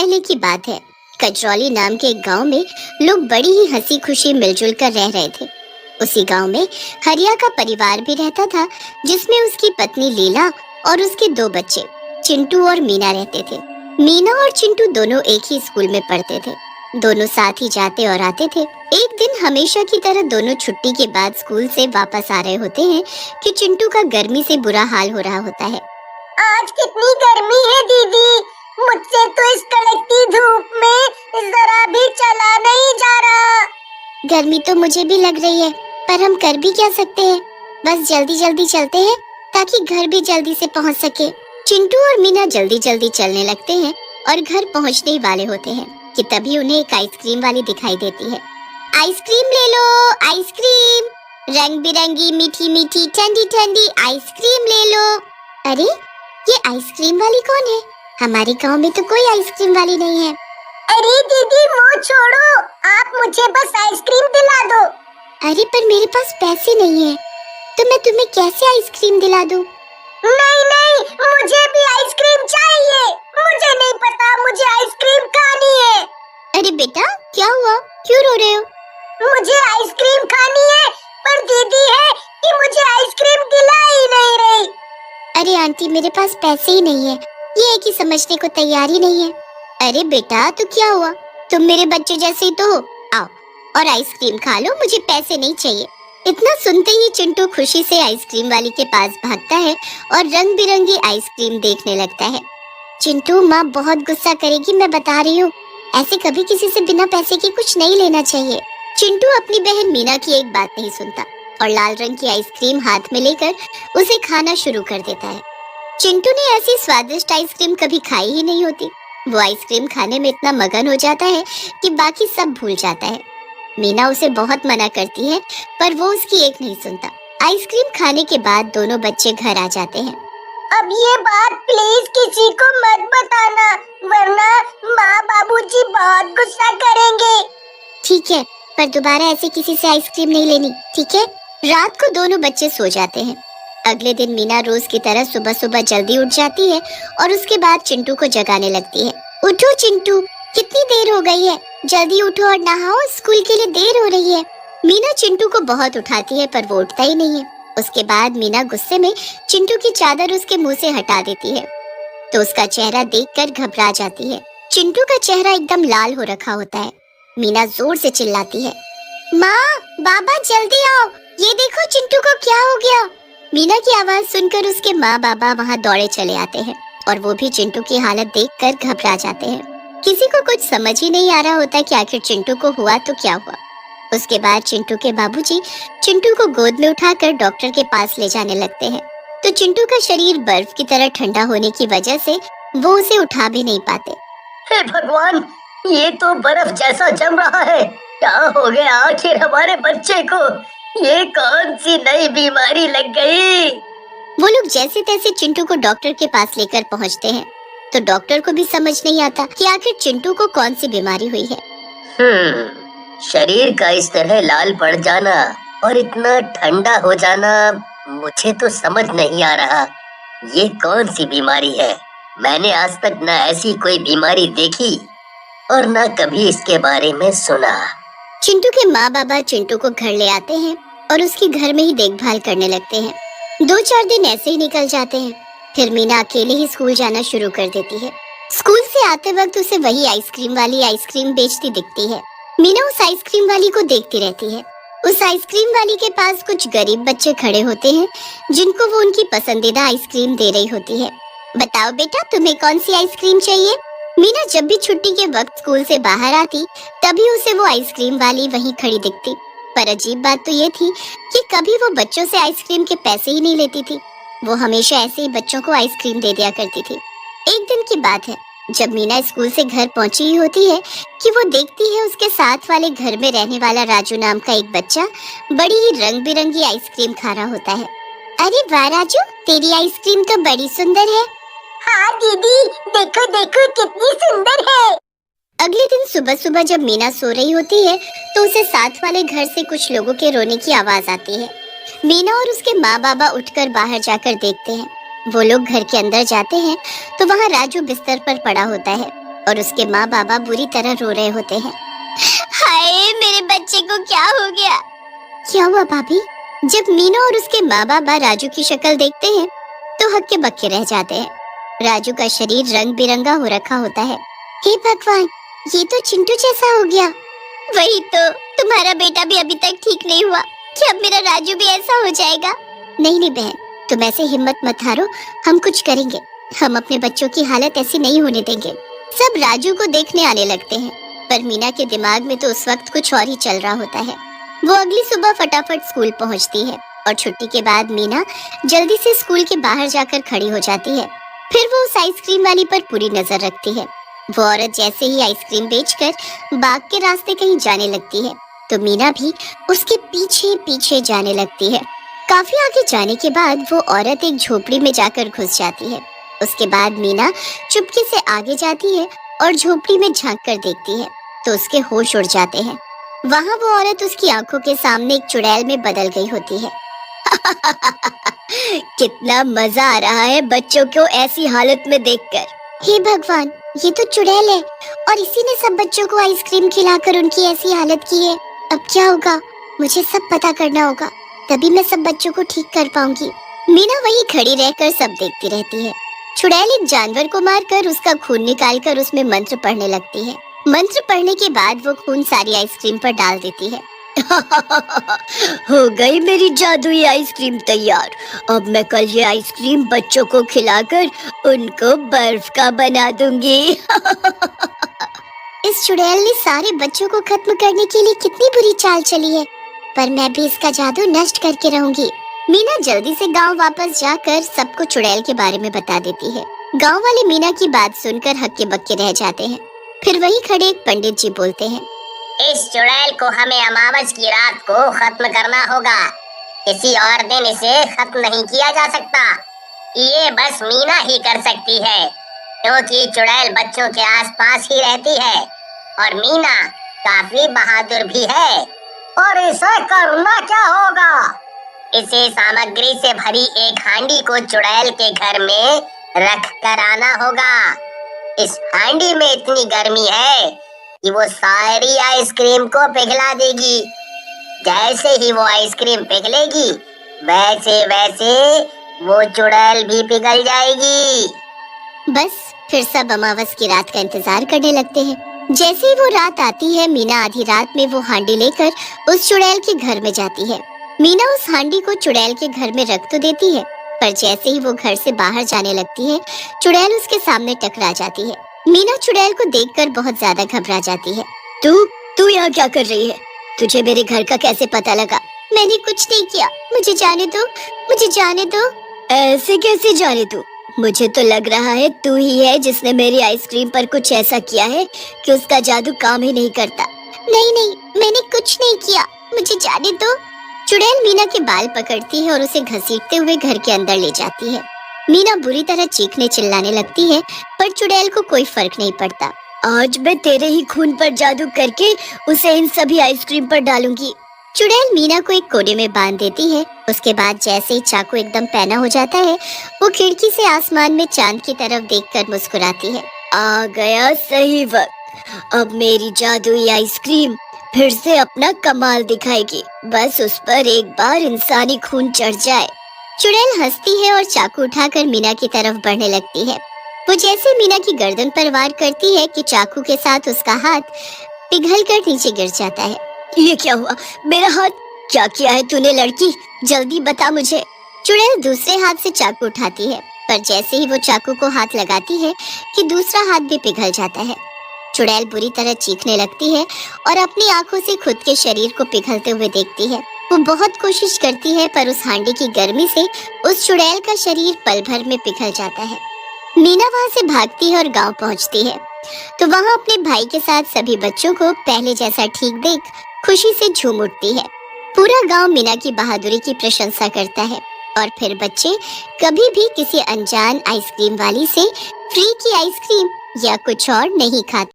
पहले की बात है। कजरौली नाम के एक गांव में लोग बड़ी ही हंसी खुशी मिलजुल कर रह रहे थे। उसी गांव में हरिया का परिवार भी रहता था, जिसमें उसकी पत्नी लीला और उसके दो बच्चे चिंटू और मीना रहते थे। मीना और चिंटू दोनों एक ही स्कूल में पढ़ते थे। दोनों साथ ही जाते और आते थे। एक दिन हमेशा की तरह दोनों छुट्टी के बाद स्कूल से वापस आ रहे होते हैं कि चिंटू का गर्मी से बुरा हाल हो रहा होता है। आज कितनी गर्मी है दीदी, मुझसे तो इस कड़कती धूप में जरा भी चला नहीं जा रहा। गर्मी तो मुझे भी लग रही है, पर हम कर भी क्या सकते हैं। बस जल्दी जल्दी चलते हैं ताकि घर भी जल्दी से पहुंच सके। चिंटू और मीना जल्दी जल्दी चलने लगते हैं और घर पहुंचने वाले होते हैं कि तभी उन्हें एक आइसक्रीम वाली दिखाई देती है। आइसक्रीम ले लो, आइसक्रीम, रंग बिरंगी मीठी मीठी ठंडी ठंडी आइसक्रीम ले लो। अरे ये आइसक्रीम वाली कौन है? हमारे गांव में तो कोई आइसक्रीम वाली नहीं है। अरे दीदी वो छोड़ो, आप मुझे बस आइसक्रीम दिला दो। अरे पर मेरे पास पैसे नहीं है, तो मैं तुम्हें कैसे आइसक्रीम दिला दूं? नहीं नहीं, मुझे भी आइसक्रीम चाहिए। मुझे नहीं पता, मुझे आइसक्रीम खानी है। अरे बेटा क्या हुआ, क्यों रो रहे हो? मुझे आइसक्रीम खानी है, पर दीदी है कि मुझे आइसक्रीम दिला ही नहीं रही। अरे आंटी मेरे पास पैसे ही नहीं है, ये है कि समझने को तैयार ही नहीं है। अरे बेटा तो क्या हुआ, तुम मेरे बच्चे जैसे ही तो हो। आओ और आइसक्रीम खा लो, मुझे पैसे नहीं चाहिए। इतना सुनते ही चिंटू खुशी से आइसक्रीम वाली के पास भागता है और रंग बिरंगी आइसक्रीम देखने लगता है। चिंटू माँ बहुत गुस्सा करेगी, मैं बता रही हूँ। ऐसे कभी किसी से बिना पैसे के कुछ नहीं लेना चाहिए। चिंटू अपनी बहन मीना की एक बात नहीं सुनता और लाल रंग की आइसक्रीम हाथ में लेकर उसे खाना शुरू कर देता है। चिंटू ने ऐसी स्वादिष्ट आइसक्रीम कभी खाई ही नहीं होती। वो आइसक्रीम खाने में इतना मगन हो जाता है कि बाकी सब भूल जाता है। मीना उसे बहुत मना करती है, पर वो उसकी एक नहीं सुनता। आइसक्रीम खाने के बाद दोनों बच्चे घर आ जाते हैं। अब ये बात प्लीज किसी को मत बताना, वरना माँ बाबूजी बहुत गुस्सा करेंगे। ठीक है, पर दोबारा ऐसे किसी से आइसक्रीम नहीं लेनी, ठीक है? रात को दोनों बच्चे सो जाते हैं। अगले दिन मीना रोज की तरह सुबह सुबह जल्दी उठ जाती है और उसके बाद चिंटू को जगाने लगती है। उठो चिंटू, कितनी देर हो गई है, जल्दी उठो और नहाओ, स्कूल के लिए देर हो रही है। मीना चिंटू को बहुत उठाती है, पर वो उठता ही नहीं है। उसके बाद मीना गुस्से में चिंटू की चादर उसके मुंह से हटा देती है, तो उसका चेहरा देखकर घबरा जाती है। चिंटू का चेहरा एकदम लाल हो रखा होता है। मीना जोर से चिल्लाती है, माँ बाबा जल्दी आओ, ये देखो चिंटू को क्या हो गया। मीना की आवाज सुनकर उसके माँ बाबा वहाँ दौड़े चले आते हैं और वो भी चिंटू की हालत देखकर घबरा जाते हैं। किसी को कुछ समझ ही नहीं आ रहा होता कि आखिर चिंटू को हुआ तो क्या हुआ। उसके बाद चिंटू के बाबूजी चिंटू को गोद में उठाकर डॉक्टर के पास ले जाने लगते हैं, तो चिंटू का शरीर बर्फ की तरह ठंडा होने की वजह से वो उसे उठा भी नहीं पाते। हे भगवान, ये तो बर्फ जैसा जम रहा है। क्या हो गया आखिर हमारे बच्चे को? ये कौन सी नई बीमारी लग गई? वो लोग जैसे तैसे चिंटू को डॉक्टर के पास लेकर पहुंचते हैं, तो डॉक्टर को भी समझ नहीं आता कि आखिर चिंटू को कौन सी बीमारी हुई है। शरीर का इस तरह लाल पड़ जाना और इतना ठंडा हो जाना मुझे तो समझ नहीं आ रहा। ये कौन सी बीमारी है? मैंने आज तक न ऐसी कोई बीमारी देखी और न कभी इसके बारे में सुना। चिंटू के माँ बाबा चिंटू को घर ले आते हैं और उसकी घर में ही देखभाल करने लगते हैं। 2-4 दिन ऐसे ही निकल जाते हैं। फिर मीना अकेले ही स्कूल जाना शुरू कर देती है। स्कूल से आते वक्त उसे वही आइसक्रीम वाली आइसक्रीम बेचती दिखती है। मीना उस आइसक्रीम वाली को देखती रहती है। उस आइसक्रीम वाली के पास कुछ गरीब बच्चे खड़े होते हैं, जिनको वो उनकी पसंदीदा आइसक्रीम दे रही होती है। बताओ बेटा, तुम्हें कौन सी आइसक्रीम चाहिए? मीना जब भी छुट्टी के वक्त स्कूल से बाहर आती, तभी उसे वो आइसक्रीम वाली वहीं खड़ी दिखती। पर अजीब बात तो ये थी कि कभी वो बच्चों से आइसक्रीम के पैसे ही नहीं लेती थी। वो हमेशा ऐसे ही बच्चों को आइसक्रीम दे दिया करती थी। एक दिन की बात है, जब मीना स्कूल से घर पहुंची ही होती है कि वो देखती है उसके साथ वाले घर में रहने वाला राजू नाम का एक बच्चा बड़ी ही रंग बिरंगी आइसक्रीम खा रहा होता है। अरे वाह राजू, तेरी आइसक्रीम तो बड़ी सुंदर है। हाँ दीदी, देखो देखो कितनी सुंदर है। अगले दिन सुबह सुबह जब मीना सो रही होती है, तो उसे साथ वाले घर से कुछ लोगों के रोने की आवाज आती है। मीना और उसके माँ बाबा उठकर बाहर जाकर देखते हैं। वो लोग घर के अंदर जाते हैं तो वहाँ राजू बिस्तर पर पड़ा होता है। और उसके माँ बाबा बुरी तरह रो रहे होते हैं। हाय, मेरे बच्चे को क्या हो गया? क्या हुआ भाभी? जब मीना और उसके माँ बाबा राजू की शक्ल देखते हैं तो हक्के बक्के रह जाते हैं। राजू का शरीर रंग बिरंगा हो रखा होता है। हे भगवान, ये तो चिंटू जैसा हो गया। वही तो, तुम्हारा बेटा भी अभी तक ठीक नहीं हुआ कि अब मेरा राजू भी ऐसा हो जाएगा। नहीं नहीं बहन, तुम ऐसे हिम्मत मत हारो, हम कुछ करेंगे। हम अपने बच्चों की हालत ऐसी नहीं होने देंगे। सब राजू को देखने आने लगते हैं, पर मीना के दिमाग में तो उस वक्त कुछ और ही चल रहा होता है। वो अगली सुबह फटाफट स्कूल पहुंचती है और छुट्टी के बाद मीना जल्दी से स्कूल के बाहर जाकर खड़ी हो जाती है। फिर वो उस आइसक्रीम वाली पर पूरी नजर रखती है। वो औरत जैसे ही आइसक्रीम बेचकर बाग के रास्ते कहीं जाने लगती है तो मीना भी उसके पीछे पीछे जाने लगती है। काफी आगे जाने के बाद वो औरत एक झोपड़ी में जाकर घुस जाती है। उसके बाद मीना चुपके से आगे जाती है और झोपड़ी में झांक कर देखती है तो उसके होश उड़ जाते हैं। वहाँ वो औरत उसकी आंखों के सामने एक चुड़ैल में बदल गई होती है। कितना मजा आ रहा है बच्चों को ऐसी हालत में देखकर। हे भगवान, ये तो चुड़ैल है और इसी ने सब बच्चों को आइसक्रीम खिलाकर उनकी ऐसी हालत की है। अब क्या होगा? मुझे सब पता करना होगा, तभी मैं सब बच्चों को ठीक कर पाऊंगी। मीना वहीं खड़ी रहकर सब देखती रहती है। चुड़ैल एक जानवर को मारकर उसका खून निकालकर उसमें मंत्र पढ़ने लगती है। मंत्र पढ़ने के बाद वो खून सारी आइसक्रीम पर डाल देती है। हो गई मेरी जादुई आइसक्रीम तैयार। अब मैं कल ये आइसक्रीम बच्चों को खिलाकर उनको बर्फ का बना दूंगी। इस चुड़ैल ने सारे बच्चों को खत्म करने के लिए कितनी बुरी चाल चली है, पर मैं भी इसका जादू नष्ट करके रहूंगी। मीना जल्दी से गांव वापस जाकर सबको चुड़ैल के बारे में बता देती है। गांव वाले मीना की बात सुनकर हक्के बक्के रह जाते हैं। फिर वहीं खड़े एक पंडित जी बोलते हैं, इस चुड़ैल को हमें अमावस की रात को खत्म करना होगा। किसी और दिन इसे खत्म नहीं किया जा सकता। ये बस मीना ही कर सकती है, क्योंकि चुड़ैल बच्चों के आसपास ही रहती है और मीना काफी बहादुर भी है। और इसे करना क्या होगा? इसे सामग्री से भरी एक हांडी को चुड़ैल के घर में रख कर आना होगा। इस हांडी में इतनी गर्मी है कि वो सारी आइसक्रीम को पिघला देगी। जैसे ही वो आइसक्रीम पिघलेगी, वैसे वैसे वो चुड़ैल भी पिघल जाएगी। बस फिर सब अमावस की रात का इंतजार करने लगते हैं। जैसे ही वो रात आती है, मीना आधी रात में वो हांडी लेकर उस चुड़ैल के घर में जाती है। मीना उस हांडी को चुड़ैल के घर में रख तो देती है, पर जैसे ही वो घर से बाहर जाने लगती है, चुड़ैल उसके सामने टकरा जाती है। मीना चुड़ैल को देखकर बहुत ज्यादा घबरा जाती है। तू यहाँ क्या कर रही है? तुझे मेरे घर का कैसे पता लगा? मैंने कुछ नहीं किया, मुझे जाने दो, मुझे जाने दो। ऐसे कैसे जाने दो? मुझे तो लग रहा है तू ही है जिसने मेरी आइसक्रीम पर कुछ ऐसा किया है कि उसका जादू काम ही नहीं करता। नहीं नहीं, मैंने कुछ नहीं किया, मुझे जाने दो। चुड़ैल मीना के बाल पकड़ती है और उसे घसीटते हुए घर के अंदर ले जाती है। मीना बुरी तरह चीखने चिल्लाने लगती है, पर चुड़ैल को कोई फर्क नहीं पड़ता। आज मैं तेरे ही खून पर जादू करके उसे इन सभी आइसक्रीम पर डालूंगी। चुड़ैल मीना को एक कोने में बांध देती है। उसके बाद जैसे ही चाकू एकदम पैना हो जाता है, वो खिड़की से आसमान में चांद की तरफ देखकर मुस्कुराती है। आ गया सही वक्त। अब मेरी जादुई आइसक्रीम फिर से अपना कमाल दिखाएगी। बस उस पर एक बार इंसानी खून चढ़ जाए। चुड़ैल हंसती है और चाकू उठाकर मीना की तरफ बढ़ने लगती है। वो जैसे मीना की गर्दन पर वार करती है कि चाकू के साथ उसका हाथ पिघलकर नीचे गिर जाता है। ये क्या हुआ? मेरा हाथ क्या किया है तूने लड़की? जल्दी बता मुझे। चुड़ैल दूसरे हाथ से चाकू उठाती है, पर जैसे ही वो चाकू को हाथ लगाती है कि दूसरा हाथ भी पिघल जाता है। चुड़ैल बुरी तरह चीखने लगती है और अपनी आंखों से खुद के शरीर को पिघलते हुए देखती है। वो बहुत कोशिश करती है, पर उस हांडी की गर्मी से उस चुड़ैल का शरीर पल भर में पिघल जाता है। मीना वहाँ से भागती है और गांव पहुँचती है, तो वहाँ अपने भाई के साथ सभी बच्चों को पहले जैसा ठीक देख खुशी से झूम उठती है। पूरा गांव मीना की बहादुरी की प्रशंसा करता है और फिर बच्चे कभी भी किसी अनजान आइसक्रीम वाली से फ्री की आइसक्रीम या कुछ और नहीं खाते।